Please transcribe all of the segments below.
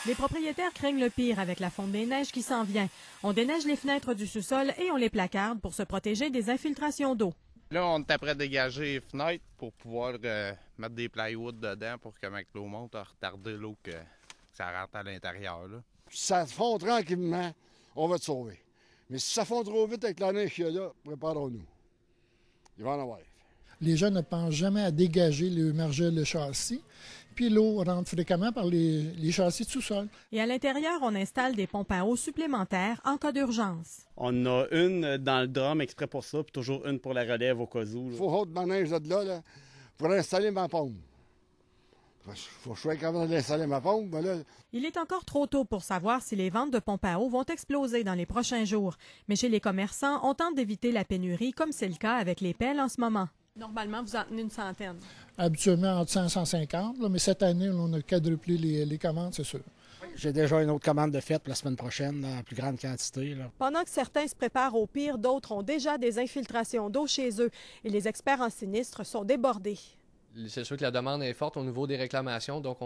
Les propriétaires craignent le pire avec la fonte des neiges qui s'en vient. On déneige les fenêtres du sous-sol et on les placarde pour se protéger des infiltrations d'eau. Là, on est après dégager les fenêtres pour pouvoir mettre des plywood dedans pour que quand l'eau monte, retarder l'eau que ça rentre à l'intérieur. Si ça fond tranquillement, on va te sauver. Mais si ça fond trop vite avec la neige qu'il y a là, préparons-nous. Il va en avoir. Les gens ne pensent jamais à dégager le margelle, le châssis. Puis l'eau rentre fréquemment par les châssis de sous-sol. Et à l'intérieur, on installe des pompes à eau supplémentaires en cas d'urgence. On a une dans le drum exprès pour ça, puis toujours une pour la relève au cas où. Il faut haute ma neige de là pour installer ma pompe. Il faut que je sois capable d'installer ma pompe. Ben là... Il est encore trop tôt pour savoir si les ventes de pompes à eau vont exploser dans les prochains jours. Mais chez les commerçants, on tente d'éviter la pénurie, comme c'est le cas avec les pelles en ce moment. Normalement, vous en tenez une centaine. Habituellement, entre 100 et 150, là, mais cette année, on a quadruplé les commandes, c'est sûr. J'ai déjà une autre commande de fête pour la semaine prochaine, en plus grande quantité. Là. Pendant que certains se préparent au pire, d'autres ont déjà des infiltrations d'eau chez eux. Et les experts en sinistre sont débordés. C'est sûr que la demande est forte au niveau des réclamations, donc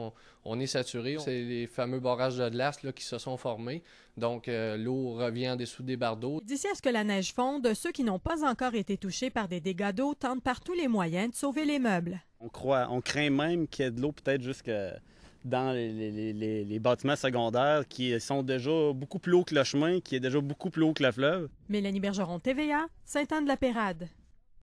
on est saturé. C'est les fameux barrages de glace là, qui se sont formés, donc l'eau revient en dessous des barres d'eau. D'ici à ce que la neige fonde, ceux qui n'ont pas encore été touchés par des dégâts d'eau tentent par tous les moyens de sauver les meubles. On craint même qu'il y ait de l'eau peut-être jusque dans les bâtiments secondaires qui sont déjà beaucoup plus hauts que le chemin, qui est déjà beaucoup plus haut que le fleuve. Mélanie Bergeron, TVA, Sainte-Anne-de-la-Pérade.